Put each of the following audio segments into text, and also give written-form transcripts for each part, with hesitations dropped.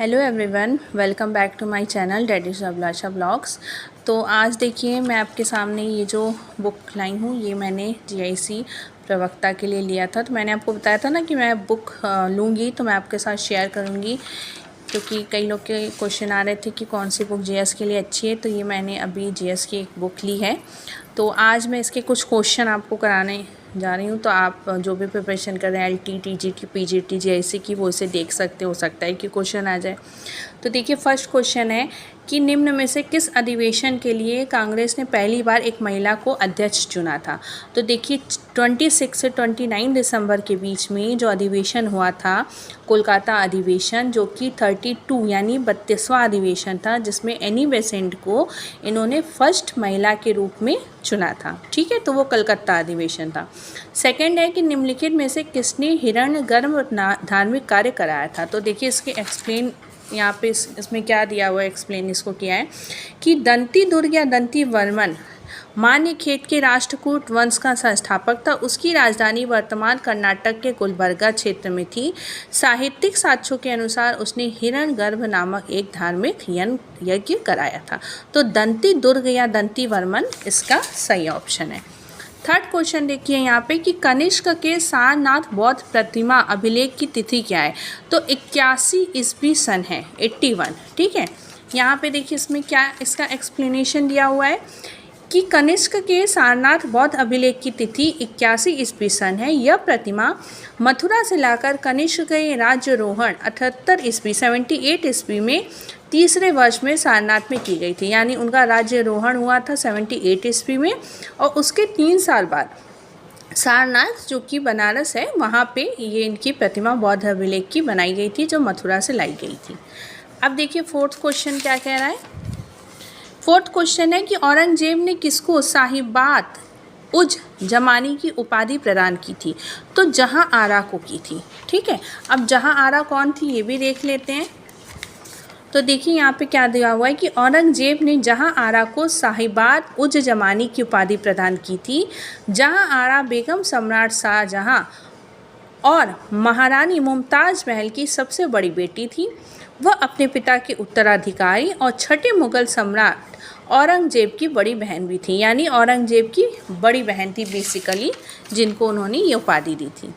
Hello everyone, welcome back to my channel daddy's Abhilasha blogs. तो आज देखिए मैं आपके सामने ये जो बुक लाई हूँ ये मैंने जीआईसी प्रवक्ता के लिए लिया था। तो मैंने आपको बताया था ना कि मैं बुक लूँगी तो मैं आपके साथ शेयर करूँगी, क्योंकि कई लोग के क्वेश्चन आ रहे थे कि कौन सी बुक जीएस के लिए अच्छी है। तो ये मैंने अभी जीएस की एक बुक ली है। तो आज मैं इसके कुछ क्वेश्चन आपको कराने जा रही हूँ। तो आप जो भी प्रिपरेशन कर रहे हैं एलटी, टीजीटी, पीजीटी, जीआईसी की, वो इसे देख सकते हो सकता है कि क्वेश्चन आ जाए। तो देखिए फर्स्ट क्वेश्चन है कि निम्न में से किस अधिवेशन के लिए कांग्रेस ने पहली बार एक महिला को अध्यक्ष चुना था। तो देखिए 26 से 29 दिसंबर के बीच में जो अधिवेशन हुआ था कोलकाता अधिवेशन, जो कि 32 यानी 32वां अधिवेशन था, जिसमें एनी बेसेंट को इन्होंने फर्स्ट महिला के रूप में चुना था। ठीक है, तो वो कलकत्ता अधिवेशन था। सेकंड है कि निम्नलिखित में से किसने हिरण्यगर्भ धार्मिक कार्य कराया था। तो देखिए इसके एक्सप्लेन यहाँ पे इसमें क्या दिया हुआ है, एक्सप्लेन इसको किया है कि दंती दुर्ग या दंती वर्मन मान्यखेत के राष्ट्रकूट वंश का संस्थापक था। उसकी राजधानी वर्तमान कर्नाटक के गुलबर्गा क्षेत्र में थी। साहित्यिक साक्ष्यों के अनुसार उसने हिरण्यगर्भ नामक एक धार्मिक यज्ञ कराया था। तो दंती दुर्ग या दंती वर्मन इसका सही ऑप्शन है। थर्ड क्वेश्चन देखिए यहाँ पे कि कनिष्क के सारनाथ बौद्ध प्रतिमा अभिलेख की तिथि क्या है। तो 81 ईस्वी सन है, 81। ठीक है, यहाँ पे देखिए इसमें क्या इसका एक्सप्लेनेशन दिया हुआ है कि कनिष्क के सारनाथ बौद्ध अभिलेख की तिथि 81 ईस्वी सन है। यह प्रतिमा मथुरा से लाकर कनिष्क के राज्यारोहण 78 ईस्वी 78 ईस्वी में तीसरे वर्ष में सारनाथ में की गई थी। यानी उनका राज्यारोहण हुआ था 78 ईस्वी में, और उसके 3 साल बाद सारनाथ जो कि बनारस है वहाँ पे ये इनकी प्रतिमा बौद्ध अभिलेख की बनाई गई थी, जो मथुरा से लाई गई थी। अब देखिए फोर्थ क्वेश्चन क्या कह रहा है। फोर्थ क्वेश्चन है कि औरंगजेब ने किसको साहिबात उज जमानी की उपाधि प्रदान की थी। तो जहाँ आरा को की थी। ठीक है, अब जहाँ आरा कौन थी ये भी देख लेते हैं। तो देखिए यहाँ पे क्या दिया हुआ है कि औरंगजेब ने जहाँ आरा को साहिबात उज जमानी की उपाधि प्रदान की थी। जहाँ आरा बेगम सम्राट शाहजहाँ और महारानी मुमताज़ महल की सबसे बड़ी बेटी थी। वह अपने पिता के उत्तराधिकारी और छठे मुगल सम्राट औरंगजेब की बड़ी बहन भी थी। यानी औरंगजेब की बड़ी बहन थी बेसिकली, जिनको उन्होंने ये उपाधि दी थी।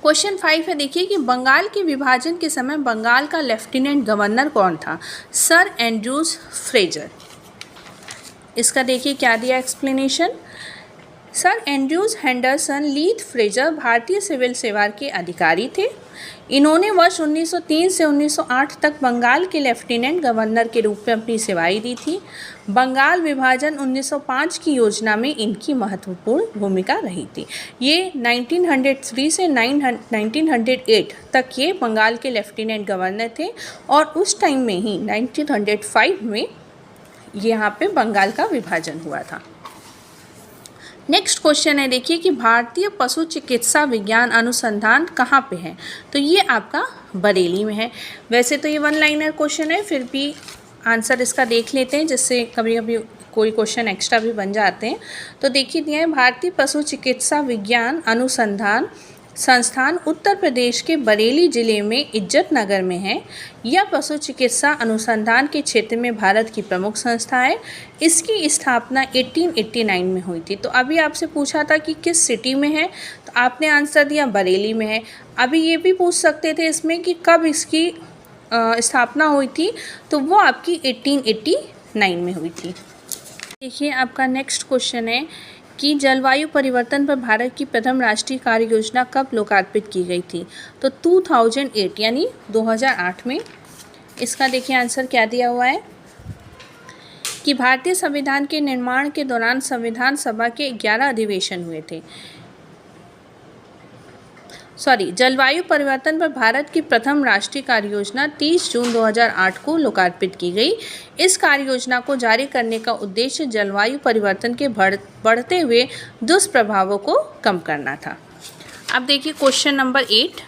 क्वेश्चन 5 है, देखिए कि बंगाल के विभाजन के समय बंगाल का लेफ्टिनेंट गवर्नर कौन था। Sir Andrews Fraser. इसका देखिए क्या दिया explanation. Sir Andrews Henderson Leith Fraser भारतीय सिविल सेवा के अधिकारी थे। इन्होंने वर्ष 1903 से 1908 तक बंगाल के लेफ्टिनेंट गवर्नर के रूप में अपनी सेवाएं दी थी। बंगाल विभाजन 1905 की योजना में इनकी महत्वपूर्ण भूमिका रही थी। ये 1903 से 1908 तक ये बंगाल के लेफ्टिनेंट गवर्नर थे, और उस टाइम में ही 1905 में यहाँ पे बंगाल का विभाजन हुआ था। नेक्स्ट क्वेश्चन है, देखिए कि भारतीय पशु चिकित्सा विज्ञान अनुसंधान कहाँ पे है। तो ये आपका बरेली में है। वैसे तो ये 1 लाइनर क्वेश्चन है, फिर भी आंसर इसका देख लेते हैं, जिससे कभी कभी कोई क्वेश्चन एक्स्ट्रा भी बन जाते हैं। तो देखिए दिया है भारतीय पशु चिकित्सा विज्ञान अनुसंधान संस्थान उत्तर प्रदेश के बरेली जिले में इज्जत नगर में है। यह पशु चिकित्सा अनुसंधान के क्षेत्र में भारत की प्रमुख संस्था है। इसकी स्थापना 1889 में हुई थी। तो अभी आपसे पूछा था कि किस सिटी में है, तो आपने आंसर दिया बरेली में है। अभी ये भी पूछ सकते थे इसमें कि कब इसकी स्थापना हुई थी, तो वो आपकी 1889 में हुई थी। देखिए आपका नेक्स्ट क्वेश्चन है कि जलवायु परिवर्तन पर भारत की प्रथम राष्ट्रीय कार्य योजना कब लोकार्पित की गई थी। तो 2008 यानी 2008 में। इसका देखिए आंसर क्या दिया हुआ है कि भारतीय संविधान के निर्माण के दौरान संविधान सभा के 11 अधिवेशन हुए थे। जलवायु परिवर्तन पर भारत की प्रथम राष्ट्रीय कार्य योजना 30 जून 2008 को लोकार्पित की गई। इस कार्य योजना को जारी करने का उद्देश्य जलवायु परिवर्तन के बढ़ते हुए दुष्प्रभावों को कम करना था। अब देखिए क्वेश्चन नंबर 8,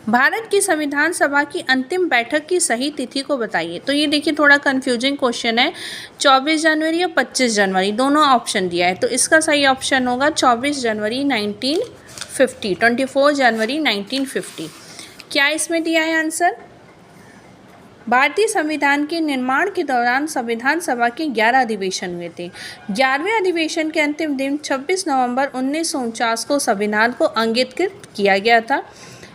भारत की संविधान सभा की अंतिम बैठक की सही तिथि को बताइए। तो ये देखिए थोड़ा कंफ्यूजिंग क्वेश्चन है। 24 जनवरी या 25 जनवरी दोनों ऑप्शन दिया है, तो इसका सही ऑप्शन होगा 24 जनवरी 1950, 24 जनवरी 1950। क्या इसमें दिया है आंसर? भारतीय संविधान के निर्माण के दौरान संविधान सभा के 11 अधिवेशन हुए थे। 11वें अधिवेशन के अंतिम दिन 26 नवंबर 1949 को संविधान को अंगीकृत किया गया था।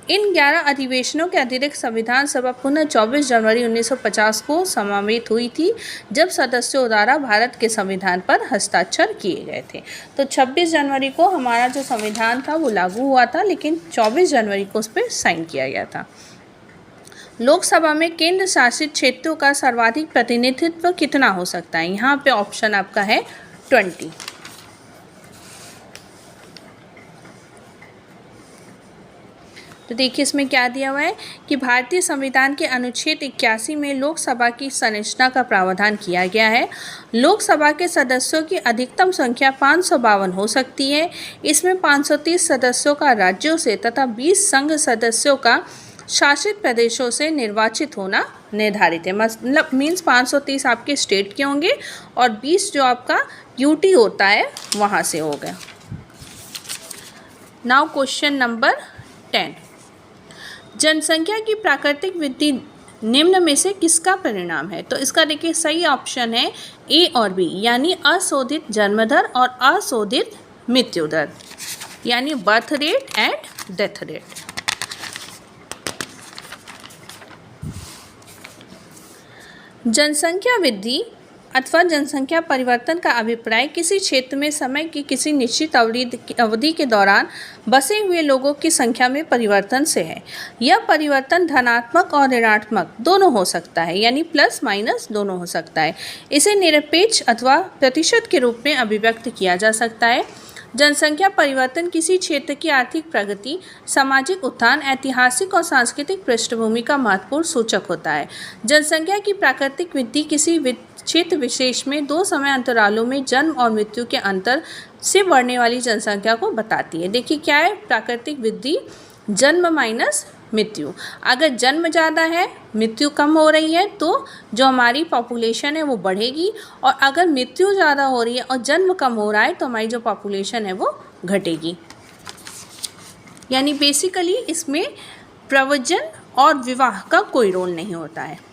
इन 11 अधिवेशनों के अतिरिक्त संविधान सभा पुनः 24 जनवरी 1950 को समावेत हुई थी, जब सदस्यों द्वारा भारत के संविधान पर हस्ताक्षर किए गए थे। तो 26 जनवरी को हमारा जो संविधान था वो लागू हुआ था, लेकिन 24 जनवरी को उस पर साइन किया गया था। लोकसभा में केंद्र शासित क्षेत्रों का सर्वाधिक प्रतिनिधित्व कितना हो सकता है? यहाँ पे ऑप्शन आपका है 20। तो देखिए इसमें क्या दिया हुआ है कि भारतीय संविधान के अनुच्छेद 81 में लोकसभा की संरचना का प्रावधान किया गया है। लोकसभा के सदस्यों की अधिकतम संख्या 552 हो सकती है। इसमें 530 सदस्यों का राज्यों से तथा 20 संघ सदस्यों का शासित प्रदेशों से निर्वाचित होना निर्धारित है। मतलब मीन्स 530 आपके स्टेट के होंगे और 20 जो आपका यूटी होता है वहाँ से होगा। नाउ क्वेश्चन नंबर 10, जनसंख्या की प्राकृतिक वृद्धि निम्न में से किसका परिणाम है? तो इसका देखिए सही ऑप्शन है ए और बी, यानी अशोधित जन्म दर और अशोधित मृत्यु दर, यानी birth rate and death rate. जनसंख्या वृद्धि अथवा जनसंख्या परिवर्तन का अभिप्राय किसी क्षेत्र में समय की किसी निश्चित अवधि के दौरान बसे हुए लोगों की संख्या में परिवर्तन से है। यह परिवर्तन धनात्मक और ऋणात्मक दोनों हो सकता है, यानी प्लस माइनस दोनों हो सकता है। इसे निरपेक्ष अथवा प्रतिशत के रूप में अभिव्यक्त किया जा सकता है। जनसंख्या परिवर्तन किसी क्षेत्र की आर्थिक प्रगति, सामाजिक उत्थान, ऐतिहासिक और सांस्कृतिक पृष्ठभूमि का महत्वपूर्ण सूचक होता है। जनसंख्या की प्राकृतिक वृद्धि किसी क्षेत्र विशेष में 2 समय अंतरालों में जन्म और मृत्यु के अंतर से बढ़ने वाली जनसंख्या को बताती है। देखिए क्या है प्राकृतिक वृद्धि? जन्म माइनस मृत्यु। अगर जन्म ज़्यादा है, मृत्यु कम हो रही है, तो जो हमारी पॉपुलेशन है वो बढ़ेगी, और अगर मृत्यु ज़्यादा हो रही है और जन्म कम हो रहा है तो हमारी जो पॉपुलेशन है वो घटेगी। यानी बेसिकली इसमें प्रव्रजन और विवाह का कोई रोल नहीं होता है।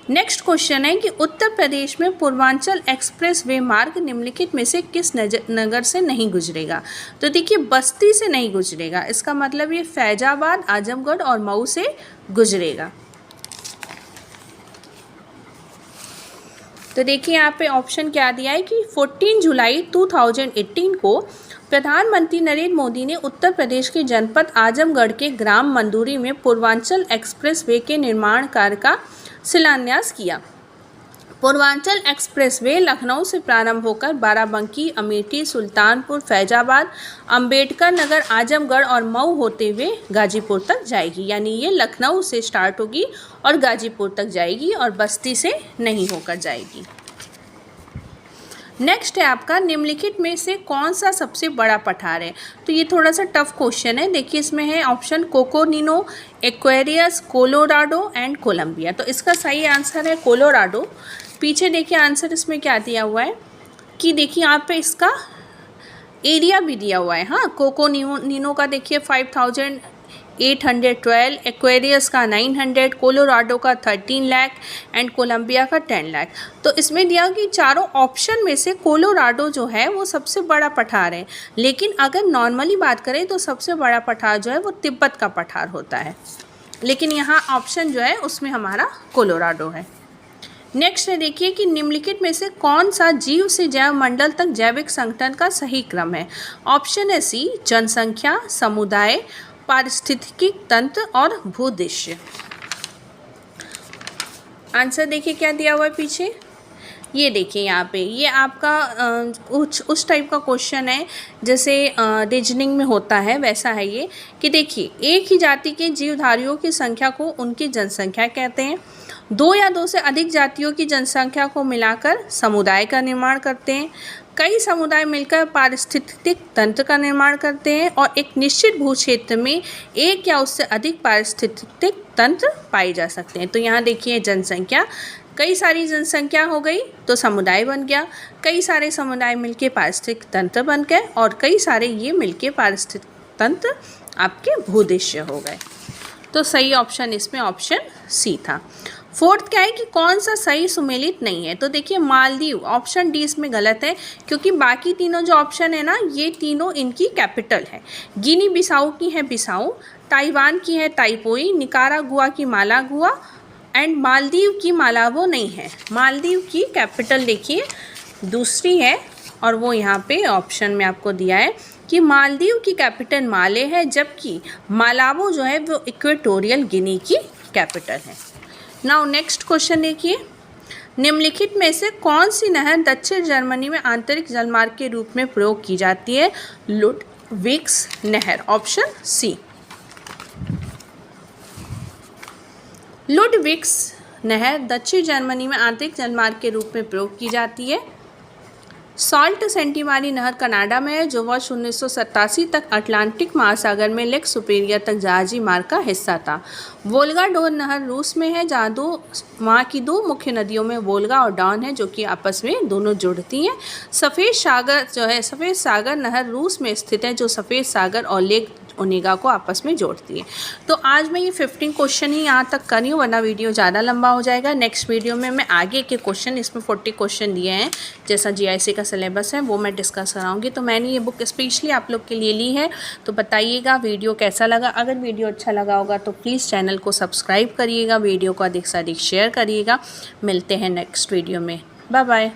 नेक्स्ट क्वेश्चन है कि उत्तर प्रदेश में पूर्वांचल एक्सप्रेस वे मार्ग निम्नलिखित में से किस नगर से नहीं गुजरेगा? तो देखिए बस्ती से नहीं गुजरेगा, इसका मतलब ये फैजाबाद, आजमगढ़ और मऊ से गुजरेगा। तो देखिए यहाँ पे ऑप्शन क्या दिया है कि 14 जुलाई 2018 को प्रधानमंत्री नरेंद्र मोदी ने उत्तर प्रदेश के जनपद आजमगढ़ के ग्राम मंदूरी में पूर्वांचल एक्सप्रेस वे के निर्माण कार्य का शिलान्यास किया। पूर्वांचल एक्सप्रेसवे लखनऊ से प्रारंभ होकर बाराबंकी, अमेठी, सुल्तानपुर, फैजाबाद, अंबेडकर नगर, आजमगढ़ और मऊ होते हुए गाजीपुर तक जाएगी। यानी ये लखनऊ से स्टार्ट होगी और गाजीपुर तक जाएगी और बस्ती से नहीं होकर जाएगी। नेक्स्ट है आपका निम्नलिखित में से कौन सा सबसे बड़ा पठार है? तो ये थोड़ा सा टफ क्वेश्चन है। देखिए इसमें है option Coconino, Aquarius, Colorado and Columbia. तो इसका सही आंसर है कोलोराडो। पीछे देखिए आंसर इसमें क्या दिया हुआ है कि देखिए यहाँ पे इसका एरिया भी दिया हुआ है। हाँ, कोकोनिनो का देखिए 5812, एक्वेरियस का 900, कोलोराडो का 13 लाख एंड कोलंबिया का 10 लाख। तो इसमें दिया कि चारों ऑप्शन में से कोलोराडो जो है वो सबसे बड़ा पठार है, लेकिन अगर नॉर्मली बात करें तो सबसे बड़ा पठार जो है वो तिब्बत का पठार होता है, लेकिन यहाँ ऑप्शन जो है उसमें हमारा कोलोराडो है। नेक्स्ट है देखिए कि निम्नलिखित में से कौन सा जीव से जैव मंडल तक जैविक संगठन का सही क्रम है? ऑप्शन है सी, जनसंख्या, समुदाय, पारिस्थितिकी तंत्र और भूदृश्य। आंसर देखिए क्या दिया हुआ है पीछे, ये देखिए यहाँ पे ये आपका उस टाइप का क्वेश्चन है जैसे रीजनिंग में होता है, वैसा है ये कि देखिए एक ही जाति के जीवधारियों की संख्या को उनकी जनसंख्या कहते हैं। 2 या 2 से अधिक जातियों की जनसंख्या को मिलाकर समुदाय का निर्माण करते हैं। कई समुदाय मिलकर पारिस्थितिक तंत्र का निर्माण करते हैं और एक निश्चित भूक्षेत्र में एक या उससे अधिक पारिस्थितिक तंत्र पाए जा सकते हैं। तो यहाँ देखिए जनसंख्या, कई सारी जनसंख्या हो गई तो समुदाय बन गया, कई सारे समुदाय मिलके पारिस्थितिक तंत्र बन गए और कई सारे ये मिलके पारिस्थितिक तंत्र आपके भूदृश्य हो गए। तो सही ऑप्शन इसमें ऑप्शन सी था। फोर्थ क्या है कि कौन सा सही सुमेलित नहीं है, तो देखिए मालदीव, ऑप्शन डी इसमें गलत है, क्योंकि बाकी तीनों जो ऑप्शन है ना, ये तीनों इनकी कैपिटल है। गिनी बिसाऊ की है बिसाऊ, ताइवान की है ताइपोई, निकारागुआ की मालागुआ एंड मालदीव की मालावो नहीं है। मालदीव की कैपिटल देखिए दूसरी है, और वो यहाँ पे ऑप्शन में आपको दिया है कि मालदीव की कैपिटल माले है, जबकि मालावो जो है वो इक्वेटोरियल गिनी की कैपिटल है। नाउ नेक्स्ट क्वेश्चन देखिए, निम्नलिखित में से कौन सी नहर दक्षिण जर्मनी में आंतरिक जलमार्ग के रूप में प्रयोग की जाती है? लुडविग्स नहर, ऑप्शन सी। लुडविग्स नहर दक्षिण जर्मनी में आंतरिक जलमार्ग के रूप में प्रयोग की जाती है। सॉल्ट सेंटिमारी नहर कनाडा में है, जो वर्ष 1987 तक अटलांटिक महासागर में लेक सुपेरियर तक जहाजी मार्ग का हिस्सा था। वोल्गा डोन नहर रूस में है, जहाँ वहाँ की दो मुख्य नदियों में वोल्गा और डॉन है, जो कि आपस में दोनों जुड़ती हैं। सफ़ेद सागर जो है, सफ़ेद सागर नहर रूस में स्थित है, जो सफ़ेद सागर और लेक ओनेगा को आपस में जोड़ती है। तो आज मैं ये 15 क्वेश्चन ही यहाँ तक कर रही हूँ, वरना वीडियो ज़्यादा लंबा हो जाएगा। नेक्स्ट वीडियो में मैं आगे के क्वेश्चन, इसमें 40 क्वेश्चन दिए हैं, जैसा GIC का सिलेबस है वो मैं डिस्कस कराऊंगी। तो मैंने ये बुक स्पेशली आप लोग के लिए ली है। तो बताइएगा वीडियो कैसा लगा। अगर वीडियो अच्छा लगा होगा तो प्लीज़ चैनल को सब्सक्राइब करिएगा, वीडियो को अधिक से अधिक शेयर करिएगा। मिलते हैं नेक्स्ट वीडियो में, बाय बाय।